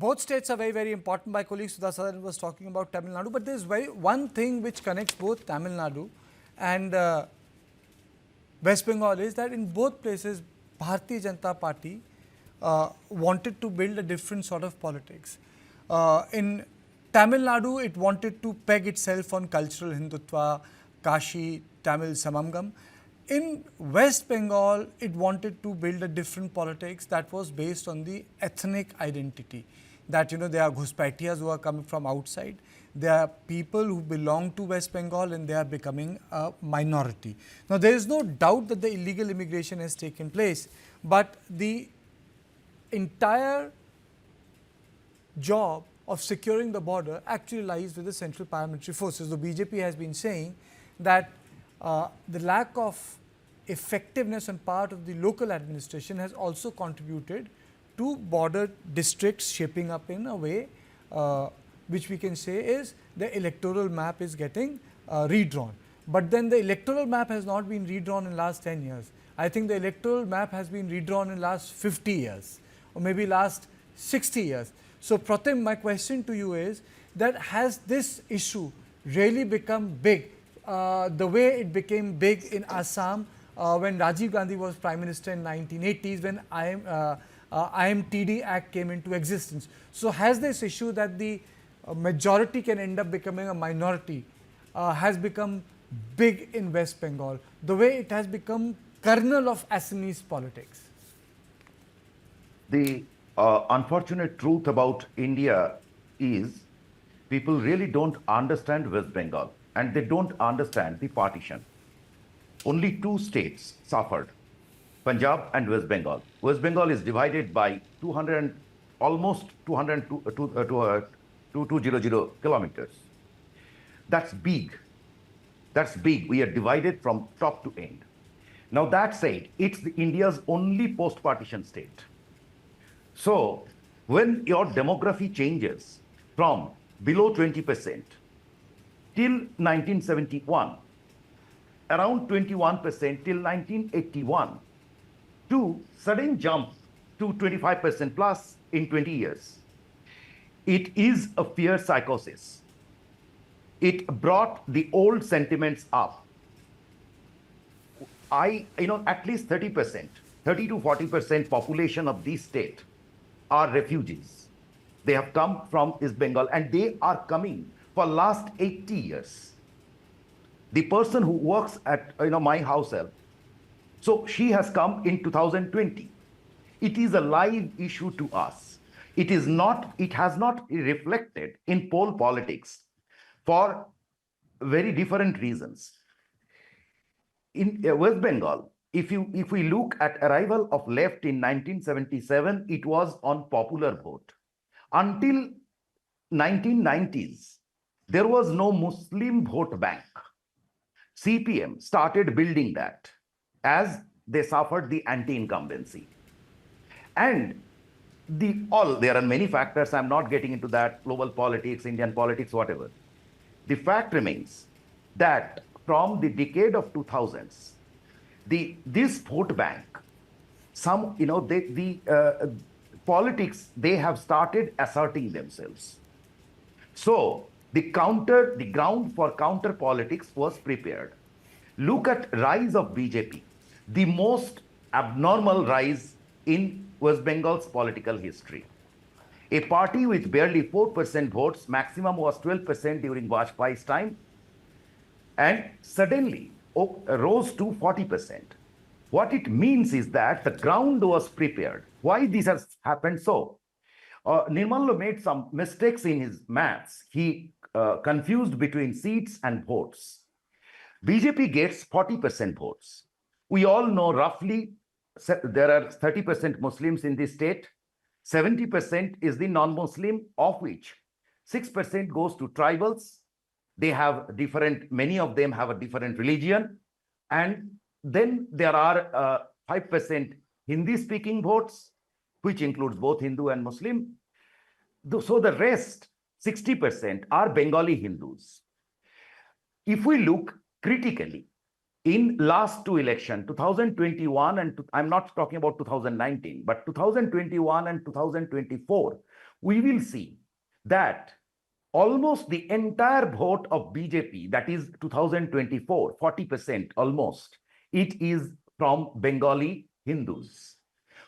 both states are very, very important. My colleague Sudha Sadan was talking about Tamil Nadu, but there is one thing which connects both Tamil Nadu and West Bengal is that in both places, Bharatiya Janata Party wanted to build a different sort of politics. In Tamil Nadu, it wanted to peg itself on cultural Hindutva, Kashi, Tamil Samangam. In West Bengal, it wanted to build a different politics that was based on the ethnic identity. That, there are Ghuspatias who are coming from outside. There are people who belong to West Bengal and they are becoming a minority. Now, there is no doubt that the illegal immigration has taken place, but the entire job of securing the border actually lies with the central paramilitary forces. The BJP has been saying that the lack of effectiveness on part of the local administration has also contributed to border districts shaping up in a way which we can say is the electoral map is getting redrawn. But then the electoral map has not been redrawn in last 10 years. I think the electoral map has been redrawn in last 50 years or maybe last 60 years. So Pratim, my question to you is that has this issue really become big the way it became big in Assam when Rajiv Gandhi was Prime Minister in 1980s when IMTD Act came into existence. So has this issue that the majority can end up becoming a minority has become big in West Bengal, the way it has become kernel of Assamese politics? The unfortunate truth about India is people really don't understand West Bengal and they don't understand the partition. Only two states suffered, Punjab and West Bengal. West Bengal is divided by almost 200 kilometers. That's big. That's big. We are divided from top to end. Now that said, it's India's only post-partition state. So when your demography changes from below 20% till 1971, around 21% till 1981, to sudden jump to 25% plus in 20 years. It is a fear psychosis. It brought the old sentiments up. At least 30%, 30 to 40% population of this state are refugees. They have come from East Bengal and they are coming for last 80 years. The person who works at my house help, so she has come in 2020. It is a live issue to us. It has not reflected in poll politics for very different reasons. In West Bengal, if we look at arrival of left in 1977, it was on popular vote. Until 1990s, there was no Muslim vote bank. CPM started building that as they suffered the anti-incumbency. And there are many factors, I'm not getting into that, global politics, Indian politics, whatever. The fact remains that from the decade of 2000s, this vote bank, politics, they have started asserting themselves. So the ground for counter politics was prepared. Look at rise of BJP, the most abnormal rise in West Bengal's political history. A party with barely 4% votes, maximum was 12% during Vajpayee's time, and suddenly rose to 40%. What it means is that the ground was prepared. Why this has happened so? Nirmal made some mistakes in his maths. He confused between seats and votes. BJP gets 40% votes. We all know roughly there are 30% Muslims in this state. 70% is the non-Muslim, of which 6% goes to tribals. They have many of them have a different religion. And then there are 5% Hindi-speaking votes, which includes both Hindu and Muslim. So the rest, 60%, are Bengali Hindus. If we look critically, in last two elections, 2021 and I'm not talking about 2019, but 2021 and 2024, we will see that almost the entire vote of BJP, that is 2024, 40% almost, it is from Bengali Hindus,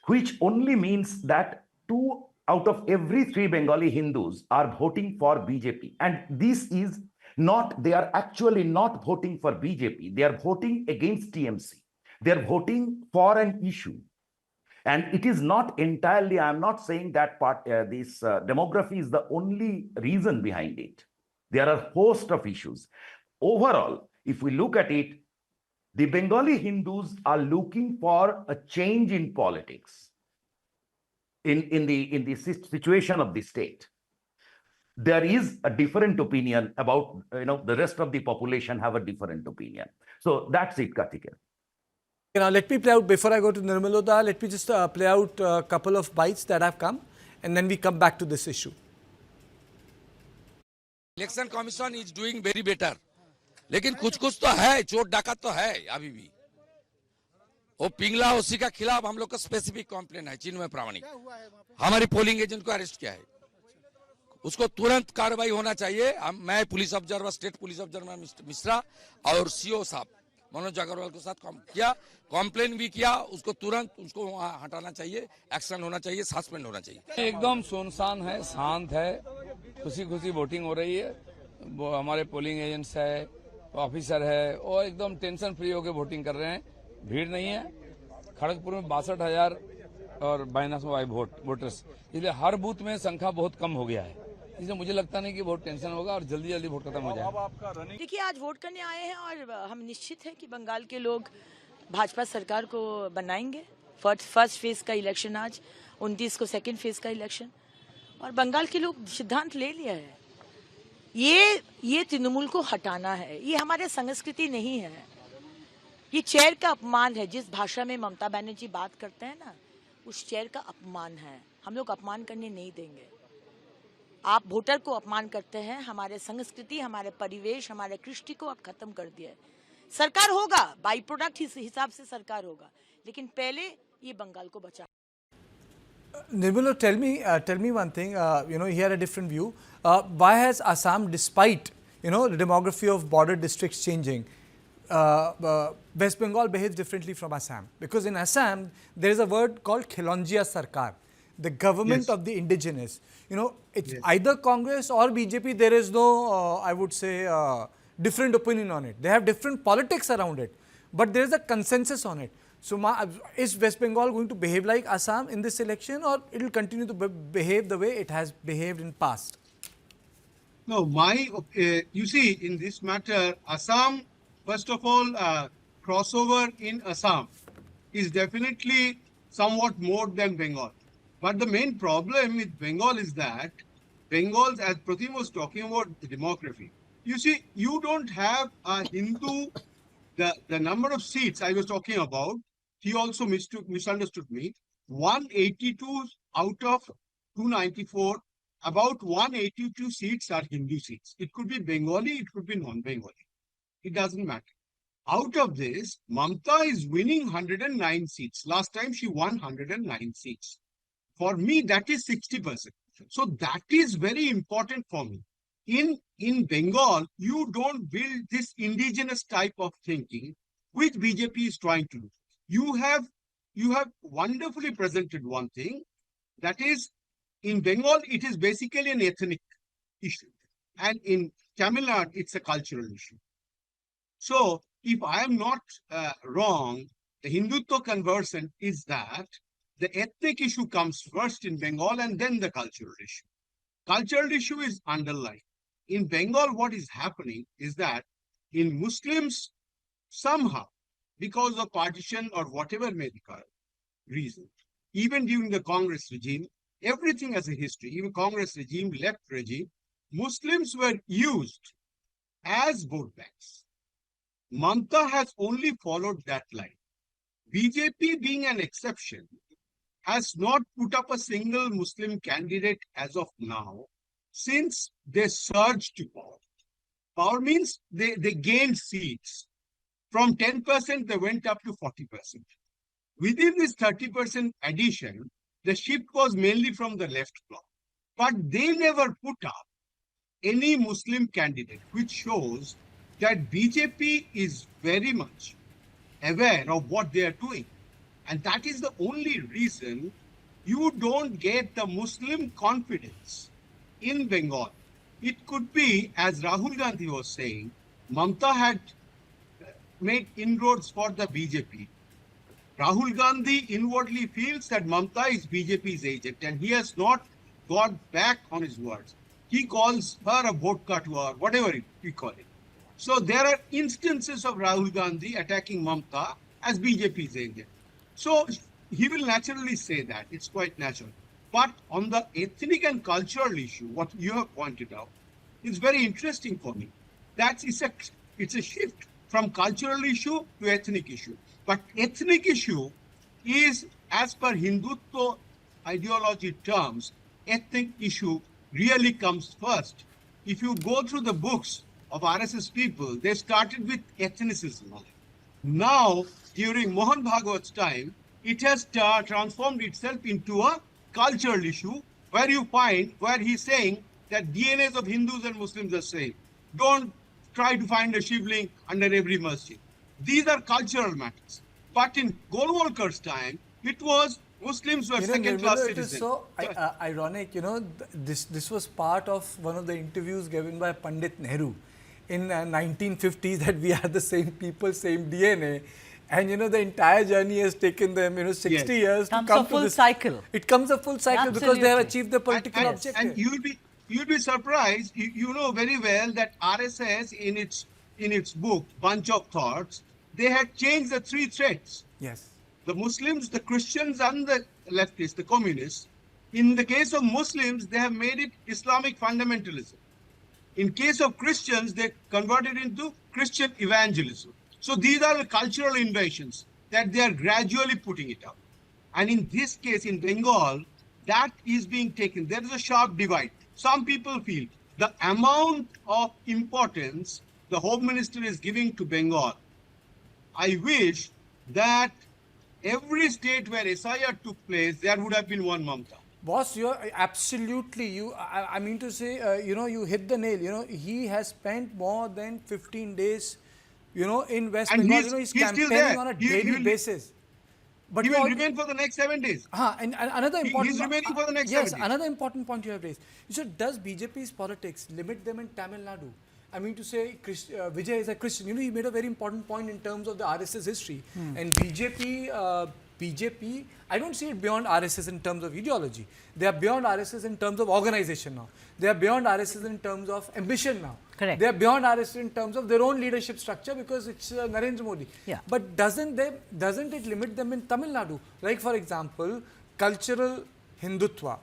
which only means that 2 out of every 3 Bengali Hindus are voting for BJP. And this is not, they are actually not voting for BJP, they are voting against TMC. They are voting for an issue. And it is not entirely, I'm not saying that this demography is the only reason behind it. There are a host of issues. Overall, if we look at it, the Bengali Hindus are looking for a change in politics in the situation of the state. There is a different opinion about, the rest of the population have a different opinion. So that's it, Karthikeyan. Now, let me play out, before I go to Nirmaloda, let me just play out a couple of bites that have come, and then we come back to this issue. Election commission is doing very better, लेकिन कुछ कुछ तो है, चोट डाका तो है अभी भी। वो पिंगला उसी का खिलाफ हम लोग का स्पेसिफिक कंप्लेन है, चिन्मय प्रामाणिक, हमारी पोलिंग एजेंट को अरेस्ट किया है, उसको तुरंत कार्रवाई होना चाहिए। मैं police observer, state police observer Mishra और सीओ साहब मनोज अग्रवाल के साथ किया, कंप्लेन भी किया, उसको तुरंत उसको वहां हटाना चाहिए, एक्शन होना चाहिए, सस्पेंड होना चाहिए। एकदम सुनसान है, शांत है, खुशी खुशी वोटिंग हो रही है। वो हमारे पोलिंग एजेंट्स है, ऑफिसर है, और एकदम टेंशन फ्री होकर वोटिंग कर रहे हैं, भीड़ नहीं है। खड़गपुर में 62,000 और -5 वोटर्स, इसलिए हर बूथ में संख्या बहुत कम हो गया है, इसलिए मुझे लगता नहीं कि बहुत टेंशन होगा और जल्दी जल्दी वोट खत्म हो जाए। देखिए, आज वोट करने आए हैं और हम निश्चित हैं कि बंगाल के लोग भाजपा सरकार को बनाएंगे। फर्स्ट फेज का इलेक्शन आज, 29 को सेकंड फेज का इलेक्शन, और बंगाल के लोग सिद्धांत ले लिया है, ये तृणमूल को हटाना है। ये हमारे संस्कृति नहीं है, ये चेयर का अपमान है। जिस भाषा में ममता बनर्जी बात करते हैं ना, उस चेयर का अपमान है। हम लोग अपमान करने नहीं देंगे। आप वोटर को अपमान करते हैं, हमारे संस्कृति, हमारे परिवेश, हमारे कृष्टि को आप खत्म कर दिया है। सरकार होगा, बाई प्रोडक्ट हिसाब से सरकार होगा, लेकिन पहले ये बंगाल को बचा। Nirmalo, tell me one thing. He had a different view. Why has Assam, despite the demography of border districts changing, West Bengal behaves differently from Assam? Because in Assam there is a word called Khilonjia Sarkar, the government of the indigenous. It's either Congress or BJP. There is no, I would say, different opinion on it. They have different politics around it, but there is a consensus on it. So, is West Bengal going to behave like Assam in this election, or it will continue to behave the way it has behaved in past? No, you see, in this matter, Assam, first of all, crossover in Assam is definitely somewhat more than Bengal. But the main problem with Bengal is that Bengal, as Pratim was talking about the demography, you see, you don't have a Hindu, the number of seats I was talking about, he also misunderstood me. 182 out of 294, about 182 seats are Hindu seats. It could be Bengali, it could be non-Bengali. It doesn't matter. Out of this, Mamta is winning 109 seats. Last time she won 109 seats. For me, that is 60%. So that is very important for me. In Bengal, you don't build this indigenous type of thinking, which BJP is trying to do. You have wonderfully presented one thing, that is, in Bengal, it is basically an ethnic issue. And in Tamil Nadu, it's a cultural issue. So, if I am not wrong, the Hindutva conversion is that the ethnic issue comes first in Bengal and then the cultural issue. Cultural issue is underlying. In Bengal, what is happening is that in Muslims, somehow, because of partition or whatever may be reason, even during the Congress regime, everything has a history, even Congress regime, left regime, Muslims were used as vote banks. Mamta has only followed that line. BJP, being an exception, has not put up a single Muslim candidate as of now, since they surged to power. Power means they gained seats. From 10%, they went up to 40%. Within this 30% addition, the shift was mainly from the left bloc. but they never put up any Muslim candidate, which shows that BJP is very much aware of what they are doing. And that is the only reason you don't get the Muslim confidence in Bengal. It could be, as Rahul Gandhi was saying, Mamata had made inroads for the BJP. Rahul Gandhi inwardly feels that Mamata is BJP's agent, and he has not got back on his words. He calls her a vodka to her, whatever you call it. So there are instances of Rahul Gandhi attacking Mamata as BJP's agent. So he will naturally say that. It's quite natural. But on the ethnic and cultural issue, what you have pointed out, is very interesting for me. It's a shift from cultural issue to ethnic issue. But ethnic issue is, as per Hindutva ideology terms, ethnic issue really comes first. If you go through the books of RSS people, they started with ethnicism. Now, during Mohan Bhagavat's time, it has transformed itself into a cultural issue where he's saying that DNAs of Hindus and Muslims are same. Don't try to find a shivling under every masjid. These are cultural matters. But in Golwalkar's time, it was Muslims were second-class Nirmala, citizens. it is so ironic, this was part of one of the interviews given by Pandit Nehru in 1950s, that we are the same people, same DNA. And the entire journey has taken them 60 years to come to this cycle. It comes a full cycle. Absolutely. Because they have achieved the political objective. And you'll be surprised. You know very well that RSS in its book Bunch of Thoughts, they had changed the three threats. Yes. The Muslims, the Christians, and the leftists, the communists. In the case of Muslims, they have made it Islamic fundamentalism. In case of Christians, they converted into Christian evangelism. So these are the cultural invasions that they are gradually putting it up. And in this case, in Bengal, that is being taken. There is a sharp divide. Some people feel the amount of importance the Home Minister is giving to Bengal. I wish that every state where SIR took place, there would have been one Mamata. Boss, you're absolutely, I mean to say, you hit the nail. He has spent more than 15 days, in West And Bengal. he's He's still campaigning there. on a He daily will- basis. But He will remain for the next 7 days. And another important He's remaining for the next yes, 7 days. another important point you have raised. You said, does BJP's politics limit them in Tamil Nadu? I mean to say, Vijay is a Christian. He made a very important point in terms of the RSS history. And BJP, I don't see it beyond RSS in terms of ideology. They are beyond RSS in terms of organization now. They are beyond RSS in terms of ambition now. Correct. They are beyond RSS in terms of their own leadership structure because it's Narendra Modi. Yeah. But doesn't it limit them in Tamil Nadu? Like for example, cultural Hindutva,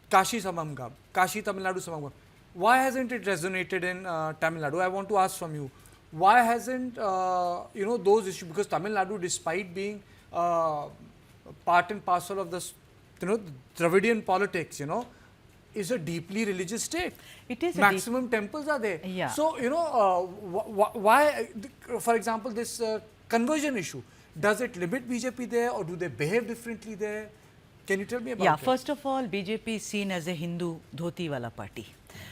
Kashi Samangam, Kashi Tamil Nadu Samangam. Why hasn't it resonated in Tamil Nadu? I want to ask from you, why hasn't those issues? Because Tamil Nadu, despite being part and parcel of this, Dravidian politics, is a deeply religious state. It is maximum temples are there. Yeah. So why, for example, this conversion issue, does it limit BJP there, or do they behave differently there? Can you tell me about it? First of all, BJP is seen as a Hindu dhoti wala party.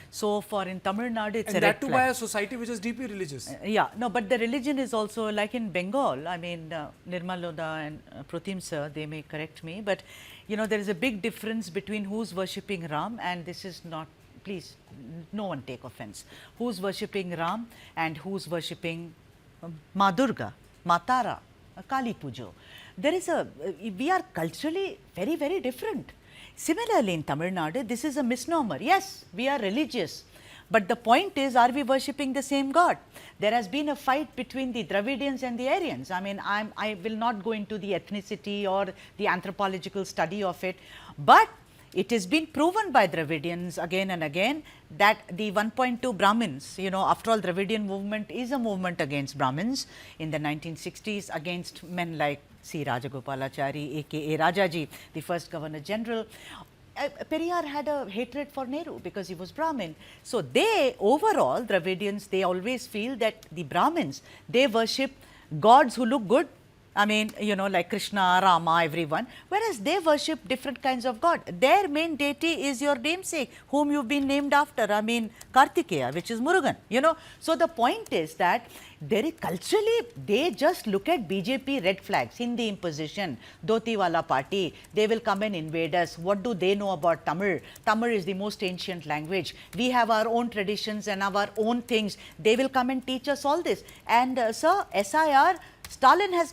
So in Tamil Nadu, it's and a that red too flag. by a society which is deeply religious. But the religion is also like in Bengal. I mean, Nirmal Loda and Pratim sir, they may correct me, but there is a big difference between who's worshipping Ram, and this is not, please, no one take offense, who's worshipping Ram and who's worshipping Ma Durga, Matara, Kali Pujo. We are culturally very, very different. Similarly, in Tamil Nadu, this is a misnomer. Yes, we are religious. But the point is, are we worshipping the same God? There has been a fight between the Dravidians and the Aryans. I mean, I will not go into the ethnicity or the anthropological study of it. But it has been proven by Dravidians again and again that the 1.2 Brahmins, after all, Dravidian movement is a movement against Brahmins in the 1960s, against men like C. Rajagopalachari, aka Rajaji, the first Governor General. Periyar had a hatred for Nehru because he was Brahmin. So overall, Dravidians, they always feel that the Brahmins, they worship gods who look good I mean, you know, like Krishna, Rama, everyone, whereas they worship different kinds of God. Their main deity is your namesake, whom you've been named after. I mean, Kartikeya, which is Murugan, you know. So the point is that there is culturally, they just look at BJP red flags, Hindi imposition, Dhoti wala party, they will come and invade us. What do they know about Tamil? Tamil is the most ancient language. We have our own traditions and our own things. They will come and teach us all this. And sir, SIR, Stalin has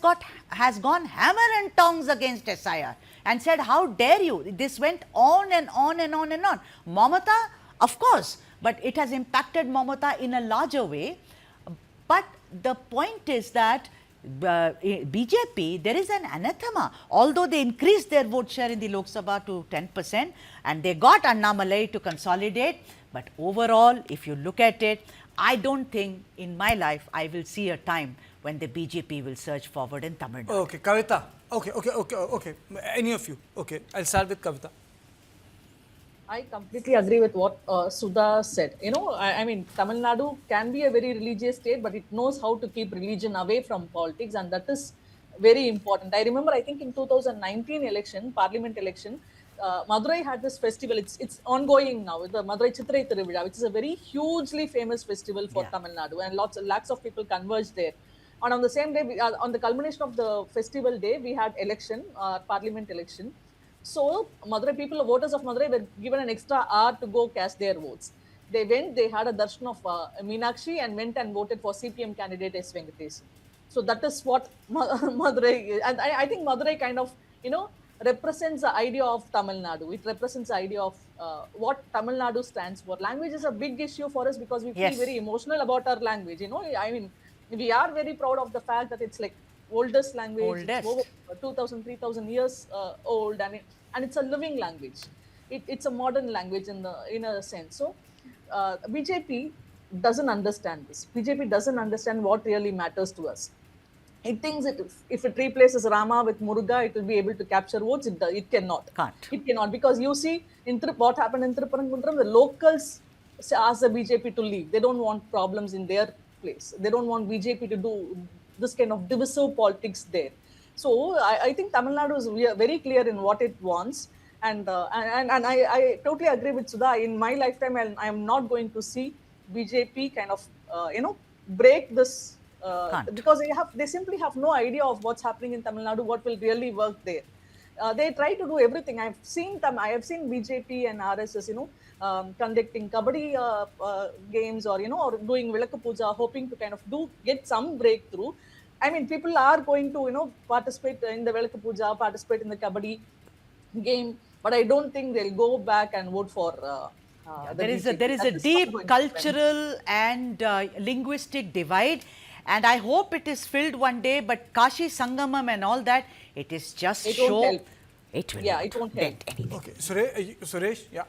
gone hammer and tongs against SIR and said, how dare you? This went on and on and on and on. Mamata, of course, but it has impacted Mamata in a larger way. But the point is that BJP, there is an anathema. Although they increased their vote share in the Lok Sabha to 10% and they got Annamalai to consolidate, but overall, if you look at it, I don't think in my life I will see a time when the BJP will surge forward in Tamil Nadu. Okay, Kavita. Okay. Any of you? Okay, I'll start with Kavita. I completely agree with what Sudha said. You know, I mean, Tamil Nadu can be a very religious state, but it knows how to keep religion away from politics, and that is very important. I remember, I think in 2019 election, parliament election, Madurai had this festival. It's ongoing now, the Madurai Chitrai Thiruvizha, which is a very hugely famous festival for Tamil Nadu, and lakhs of people converged there. And on the same day, on the culmination of the festival day, we had election, parliament election. So Madurai people, voters of Madurai were given an extra hour to go cast their votes. They went, they had a darshan of Meenakshi and went and voted for CPM candidate S. Venkatesh. So that is what Madurai, and I think Madurai kind of, you know, represents the idea of Tamil Nadu. It represents the idea of what Tamil Nadu stands for. Language is a big issue for us because we feel very emotional about our language. You know, I mean, we are very proud of the fact that it's like oldest language, it's over 2,000, 3,000 years old, and it's a living language. It's a modern language in a sense. So BJP doesn't understand this. BJP doesn't understand what really matters to us. It thinks that if it replaces Rama with Muruga, it will be able to capture votes. It cannot. It cannot, because you see what happened in Tripurankundram, the locals asked the BJP to leave. They don't want problems in their place. They don't want BJP to do this kind of divisive politics there. So I think Tamil Nadu is very clear in what it wants, and I totally agree with Sudha. In my lifetime, I am not going to see BJP kind of break this because they simply have no idea of what's happening in Tamil Nadu, what will really work there. They try to do everything. I have seen BJP and RSS, conducting kabaddi games or or doing Vilakku Puja, hoping to kind of get some breakthrough. I mean, people are going to participate in the Vilakku Puja, participate in the kabaddi game, but I don't think they'll go back and vote for. There is a deep cultural and linguistic divide, and I hope it is filled one day. But Kashi Sangamam and all that, it is just it won't help. It will it won't help. Okay, Suresh, yeah.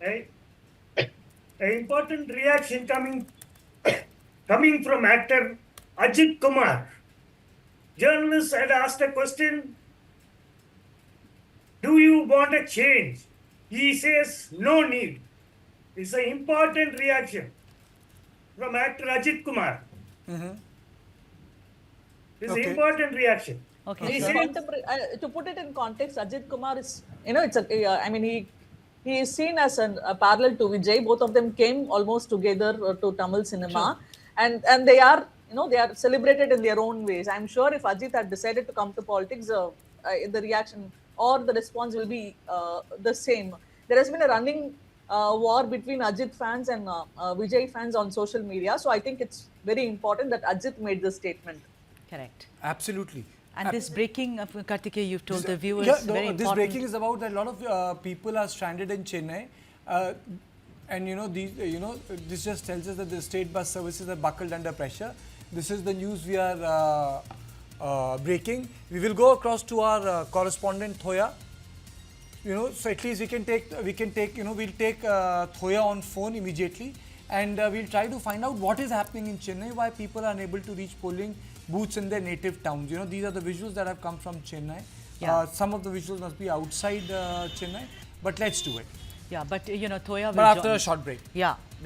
An important reaction coming from actor Ajit Kumar. Journalists had asked a question, do you want a change? He says, no need. It's an important reaction from actor Ajit Kumar. It's an important reaction. Okay. To put it in context, Ajit Kumar is, he is seen as a parallel to Vijay. Both of them came almost together to Tamil cinema, and they are they are celebrated in their own ways. I'm sure if Ajit had decided to come to politics, the reaction or the response will be the same. There has been a running war between Ajit fans and Vijay fans on social media. So I think it's very important that Ajit made this statement. Correct. Absolutely. And this breaking, Kartikeya, you've told the viewers, very important. This breaking is about that a lot of people are stranded in Chennai, and this just tells us that the state bus services are buckled under pressure. This is the news we are breaking. We will go across to our correspondent Thoya. So at least we'll take Thoya on phone immediately, and we'll try to find out what is happening in Chennai, why people are unable to reach polling booths in their native towns. These are the visuals that have come from Chennai. Yeah. Some of the visuals must be outside Chennai, but let's do it. Yeah, but Thoya will But after join. a short break. Yeah.